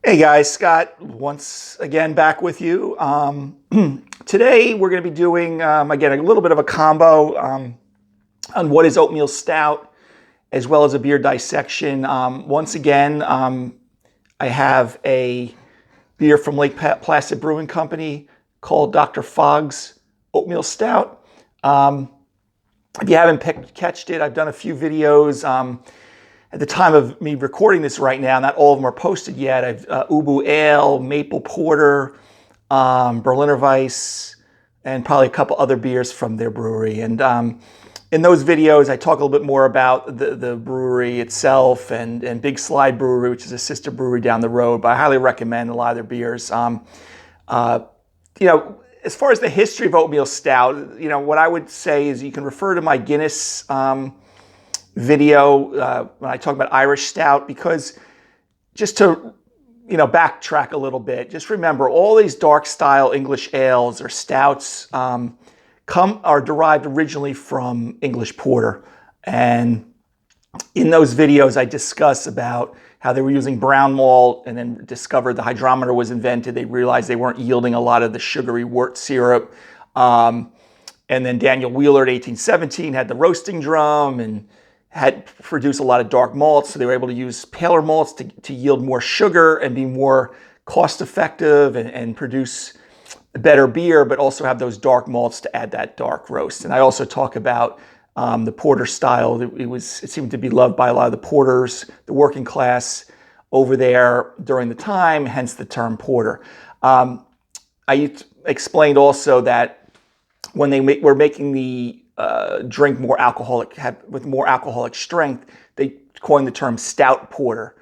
Hey guys, Scott once again back with you. Today we're going to be doing, again, a little bit of a combo on what is oatmeal stout, as well as a beer dissection. Once again, I have a beer from Placid Brewing Company called Dr. Fogg's Oatmeal Stout. If you haven't catched it, I've done a few videos. At the time of me recording this right now, not all of them are posted yet. I've Ubu Ale, Maple Porter, Berliner Weiss, and probably a couple other beers from their brewery. And in those videos, I talk a little bit more about the brewery itself and Big Slide Brewery, which is a sister brewery down the road. But I highly recommend a lot of their beers. As far as the history of oatmeal stout, what I would say is you can refer to my Guinness video when I talk about Irish stout, because just to backtrack a little bit, just remember all these dark style English ales or stouts are derived originally from English porter. And in those videos I discuss about how they were using brown malt and then discovered the hydrometer was invented. They realized they weren't yielding a lot of the sugary wort syrup. And then Daniel Wheeler in 1817 had the roasting drum and had produced a lot of dark malts, so they were able to use paler malts to yield more sugar and be more cost effective and produce better beer, but also have those dark malts to add that dark roast. And I also talk about the porter style. It seemed to be loved by a lot of the porters, the working class over there during the time, hence the term porter. I explained also that when they were making the drink more alcoholic, with more alcoholic strength, they coined the term stout porter,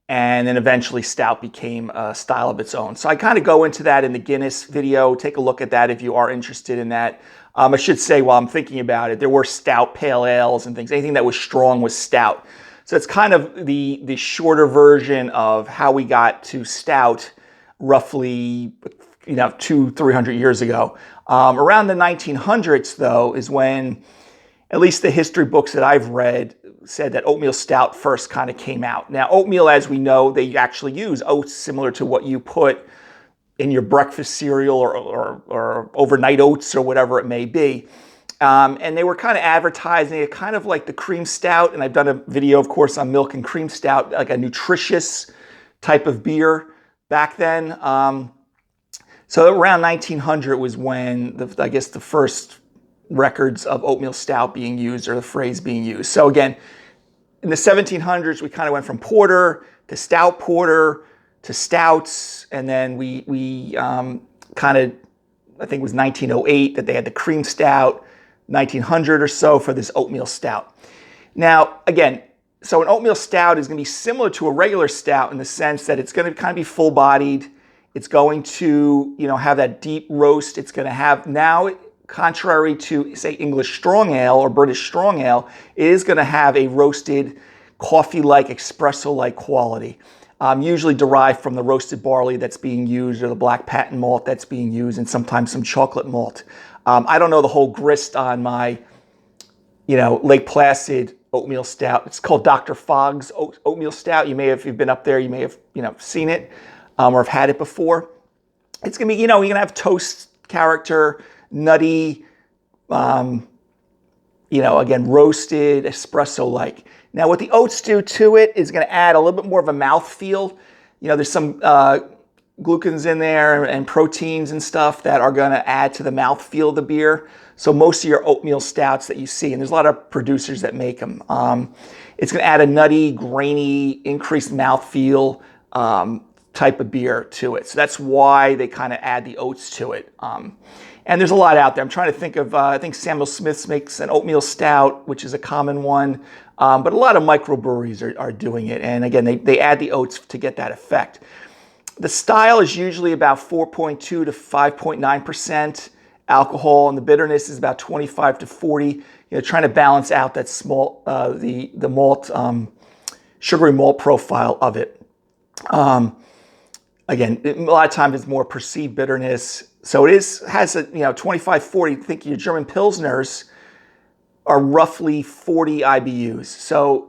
and then eventually stout became a style of its own. So I kind of go into that in the Guinness video. Take a look at that if you are interested in that. I should say, while I'm thinking about it, there were stout pale ales and things. Anything that was strong was stout. So it's kind of the shorter version of how we got to stout, roughly 200-300 years ago. Around the 1900s, though, is when, at least the history books that I've read, said that oatmeal stout first kind of came out. Now, oatmeal, as we know, they actually use oats similar to what you put in your breakfast cereal or overnight oats or whatever it may be. And they were kind of advertising it kind of like the cream stout. And I've done a video, of course, on milk and cream stout, like a nutritious type of beer back then. So around 1900 was when I guess the first records of oatmeal stout being used, or the phrase being used. So again, in the 1700s, we kind of went from porter to stout porter to stouts, and then we kind of, I think it was 1908 that they had the cream stout, 1900 or so for this oatmeal stout. Now, again, so an oatmeal stout is going to be similar to a regular stout in the sense that it's going to kind of be full-bodied. It's going to, have that deep roast. It's going to have, now, contrary to, say, English strong ale or British strong ale, it is going to have a roasted, coffee-like, espresso-like quality, usually derived from the roasted barley that's being used, or the black patent malt that's being used, and sometimes some chocolate malt. I don't know the whole grist on my, Lake Placid oatmeal stout. It's called Dr. Fogg's oatmeal stout. You may have, if you've been up there, you may have, seen it. Or have had it before. It's going to be, you're going to have toast character, nutty, again, roasted, espresso-like. Now, what the oats do to it is going to add a little bit more of a mouthfeel. There's some glucans in there and proteins and stuff that are going to add to the mouthfeel of the beer. So most of your oatmeal stouts that you see, and there's a lot of producers that make them, it's going to add a nutty, grainy, increased mouthfeel, type of beer to it. So that's why they kind of add the oats to it. And there's a lot out there. I'm trying to think of, I think Samuel Smith's makes an oatmeal stout, which is a common one. But a lot of microbreweries are doing it. And again, they add the oats to get that effect. The style is usually about 4.2 to 5.9% alcohol, and the bitterness is about 25 to 40, trying to balance out that small, the malt, sugary malt profile of it. Again, a lot of times it's more perceived bitterness. So it has a 25, 40. Think your German Pilsners are roughly 40 IBUs. So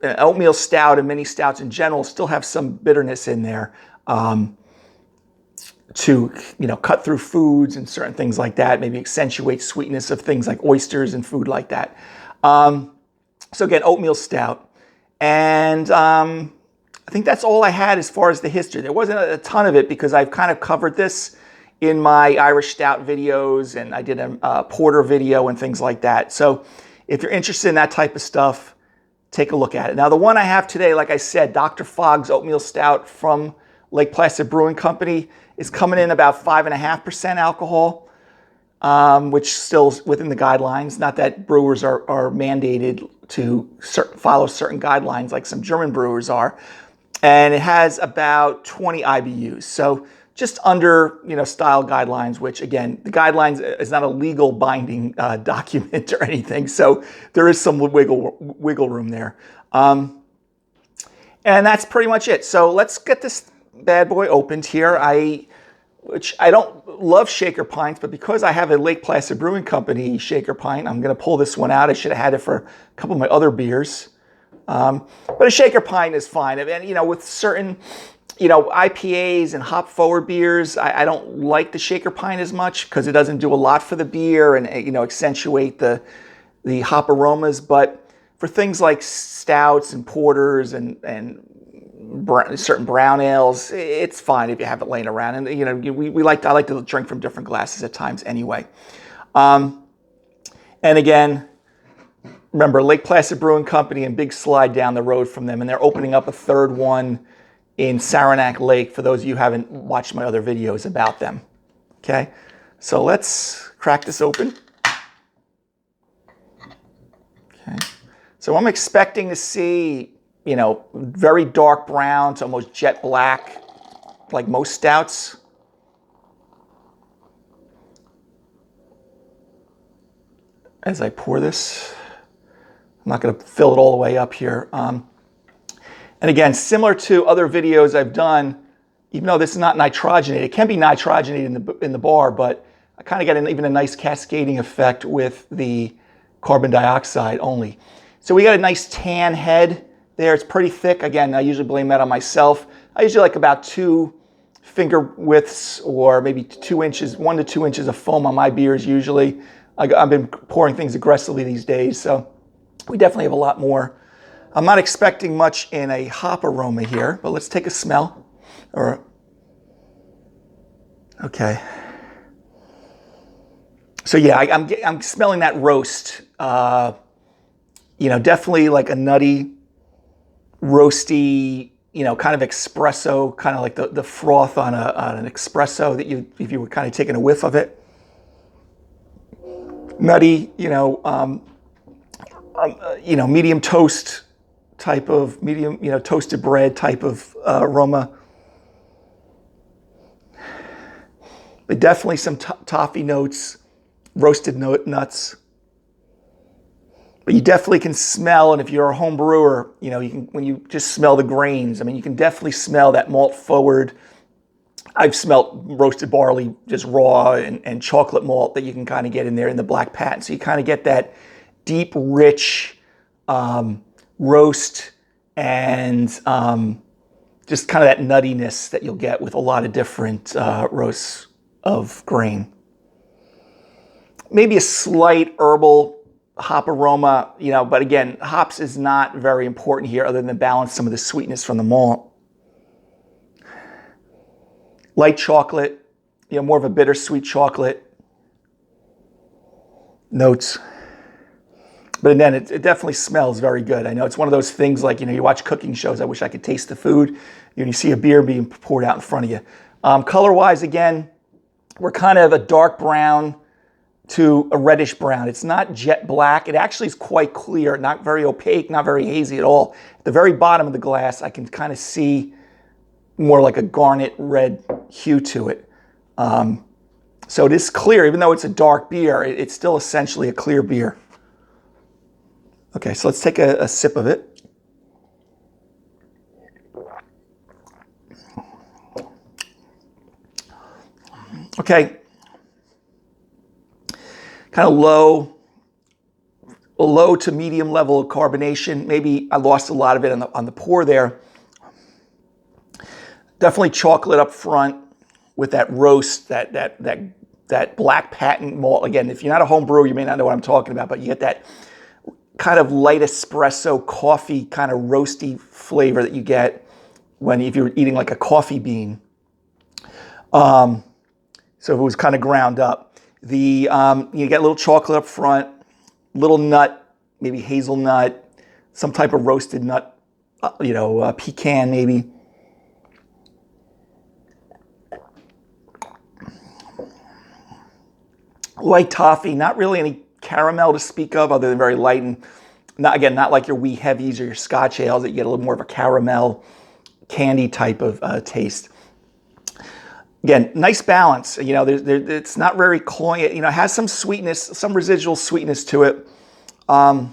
an oatmeal stout and mini stouts in general still have some bitterness in there to cut through foods and certain things like that, maybe accentuate sweetness of things like oysters and food like that. So again, oatmeal stout. And I think that's all I had as far as the history. There wasn't a ton of it because I've kind of covered this in my Irish stout videos, and I did a porter video and things like that. So if you're interested in that type of stuff, take a look at it. Now, the one I have today, like I said, Dr. Fogg's Oatmeal Stout from Lake Placid Brewing Company, is coming in about 5.5% alcohol, which still is within the guidelines. Not that brewers are mandated to follow certain guidelines like some German brewers are. And it has about 20 IBUs. So just under, style guidelines, which again, the guidelines is not a legal binding document or anything. So there is some wiggle room there. And that's pretty much it. So let's get this bad boy opened here. Which I don't love shaker pints, but because I have a Lake Placid Brewing Company shaker pint, I'm going to pull this one out. I should have had it for a couple of my other beers. But a shaker pint is fine. And, with certain, IPAs and hop forward beers, I don't like the shaker pint as much because it doesn't do a lot for the beer and, accentuate the hop aromas. But for things like stouts and porters and certain brown ales, it's fine if you have it laying around. And, I like to drink from different glasses at times anyway. And again, remember, Lake Placid Brewing Company and big slide down the road from them, and they're opening up a third one in Saranac Lake for those of you who haven't watched my other videos about them. Okay, so let's crack this open. Okay, so I'm expecting to see, very dark brown to almost jet black, like most stouts. As I pour this. I'm not going to fill it all the way up here. And again, similar to other videos I've done, even though this is not nitrogenated, it can be nitrogenated in the bar, but I kind of get even a nice cascading effect with the carbon dioxide only. So we got a nice tan head there. It's pretty thick. Again, I usually blame that on myself. I usually like about 2 finger widths or maybe 2 inches, 1 to 2 inches of foam on my beers usually. I've been pouring things aggressively these days, so we definitely have a lot more. I'm not expecting much in a hop aroma here, but let's take a smell. Okay. So yeah, I'm smelling that roast. Definitely like a nutty, roasty, kind of espresso, kind of like the froth on an espresso that if you were kind of taking a whiff of it. Nutty, medium toast type of toasted bread type of aroma. But definitely some toffee notes, roasted nuts. But you definitely can smell, and if you're a home brewer, you can, when you just smell the grains, you can definitely smell that malt forward. I've smelt roasted barley just raw and chocolate malt that you can kind of get in there in the black patent. So you kind of get that deep, rich roast and just kind of that nuttiness that you'll get with a lot of different roasts of grain. Maybe a slight herbal hop aroma, but again, hops is not very important here other than balance some of the sweetness from the malt. Light chocolate, more of a bittersweet chocolate notes. But then it definitely smells very good. I know it's one of those things like, you watch cooking shows, I wish I could taste the food. You see a beer being poured out in front of you. Color-wise, again, we're kind of a dark brown to a reddish brown. It's not jet black. It actually is quite clear, not very opaque, not very hazy at all. At the very bottom of the glass, I can kind of see more like a garnet red hue to it. So it is clear, even though it's a dark beer, it's still essentially a clear beer. Okay, so let's take a sip of it. Okay. Kind of low a low to medium level of carbonation. Maybe I lost a lot of it on the pour there. Definitely chocolate up front with that roast, that black patent malt. Again, if you're not a home brewer, you may not know what I'm talking about, but you get that kind of light espresso coffee kind of roasty flavor that you get if you're eating like a coffee bean. So if it was kind of ground up, you get a little chocolate up front, little nut, maybe hazelnut, some type of roasted nut, pecan maybe. Light toffee, not really any caramel to speak of other than very light, and not like your wee heavies or your Scotch ales that you get a little more of a caramel candy type of taste. Again, nice balance. It's not very cloying. It has some sweetness, some residual sweetness to it. The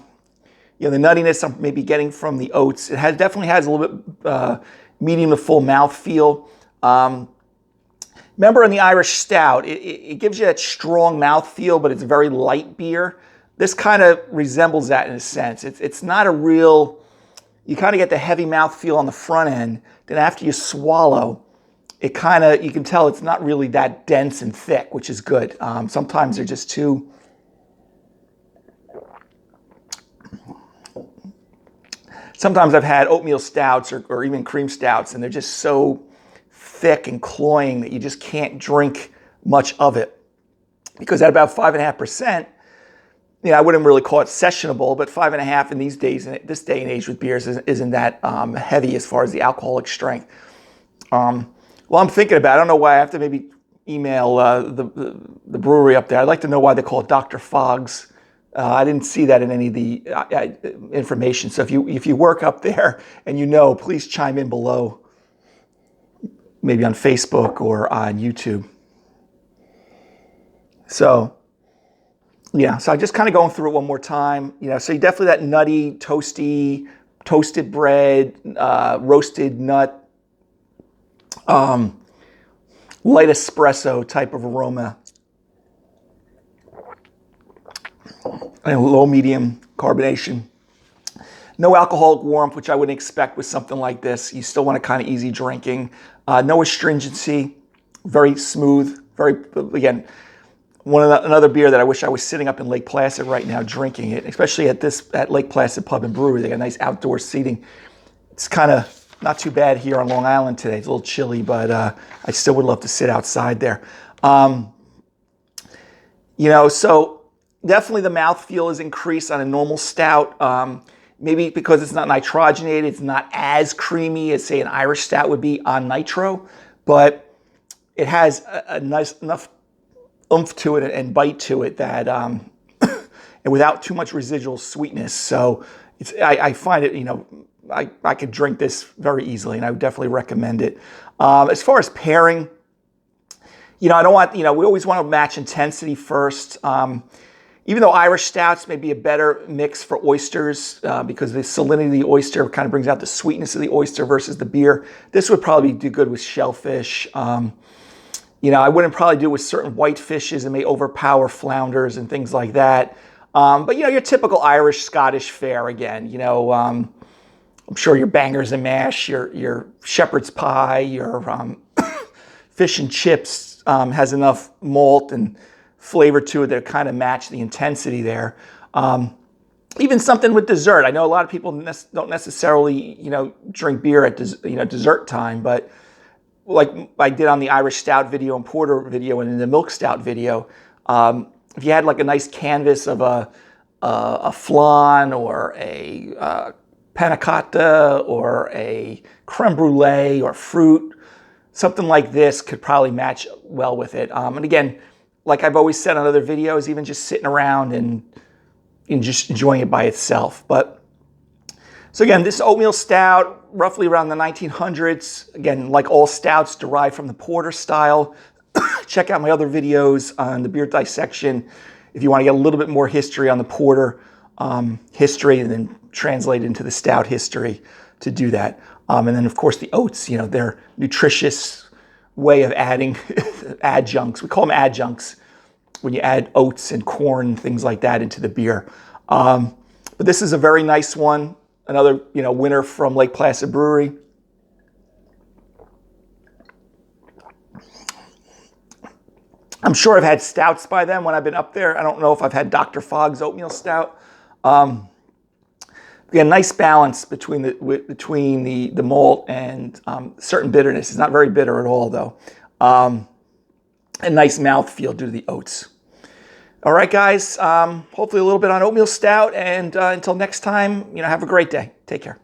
nuttiness I'm maybe getting from the oats. It definitely has a little bit medium to full mouth feel. Remember in the Irish Stout, it gives you that strong mouth feel, but it's a very light beer. This kind of resembles that in a sense. It's not a real, you kind of get the heavy mouth feel on the front end. Then after you swallow, you can tell it's not really that dense and thick, which is good. Sometimes they're just too, sometimes I've had oatmeal stouts or even cream stouts, and they're just so thick and cloying that you just can't drink much of it. Because at about 5.5%, I wouldn't really call it sessionable, but 5.5 in these days, in this day and age with beers, isn't that heavy as far as the alcoholic strength. Well, I'm thinking about it. I don't know why. I have to maybe email the brewery up there. I'd like to know why they call it Dr. Fogg's. I didn't see that in any of the information. So if you work up there and please chime in below, maybe on Facebook or on YouTube. So, so I'm just kind of going through it one more time. So you definitely that nutty, toasty, toasted bread, roasted nut, light espresso type of aroma, and low medium carbonation. No alcoholic warmth, which I wouldn't expect with something like this. You still want a kind of easy drinking. No astringency, very smooth. Again, another beer that I wish I was sitting up in Lake Placid right now drinking it, especially at Lake Placid Pub and Brewery. They got nice outdoor seating. It's kind of not too bad here on Long Island today. It's a little chilly, but I still would love to sit outside there. So definitely the mouthfeel is increased on a normal stout. Maybe because it's not nitrogenated, it's not as creamy as, say, an Irish Stout would be on nitro, but it has a nice enough oomph to it and bite to it that, and without too much residual sweetness. So I find it, I could drink this very easily, and I would definitely recommend it. As far as pairing, I don't want, we always want to match intensity first. Even though Irish Stouts may be a better mix for oysters because the salinity of the oyster kind of brings out the sweetness of the oyster versus the beer, this would probably do good with shellfish. I wouldn't probably do it with certain white fishes. It may overpower flounders and things like that. But, your typical Irish, Scottish fare again. I'm sure your bangers and mash, your shepherd's pie, your fish and chips has enough malt and flavor to it that kind of match the intensity there. Even something with dessert. I know a lot of people don't necessarily, drink beer at dessert time, but like I did on the Irish Stout video and Porter video and in the Milk Stout video, if you had like a nice canvas of a flan or a panna cotta or a creme brulee or fruit, something like this could probably match well with it. And again, like I've always said on other videos, even just sitting around and just enjoying it by itself. But so again, this oatmeal stout, roughly around the 1900s. Again, like all stouts, derived from the porter style. Check out my other videos on the beer dissection if you want to get a little bit more history on the porter history, and then translate into the stout history to do that. And then of course the oats, they're nutritious way of adding adjuncts. We call them adjuncts when you add oats and corn, things like that into the beer. But this is a very nice one. Another, winner from Lake Placid Brewery. I'm sure I've had stouts by them when I've been up there. I don't know if I've had Dr. Fogg's Oatmeal Stout. Again, nice balance between the malt and certain bitterness. It's not very bitter at all, though. A nice mouthfeel due to the oats. All right, guys. Hopefully a little bit on Oatmeal Stout. And until next time, have a great day. Take care.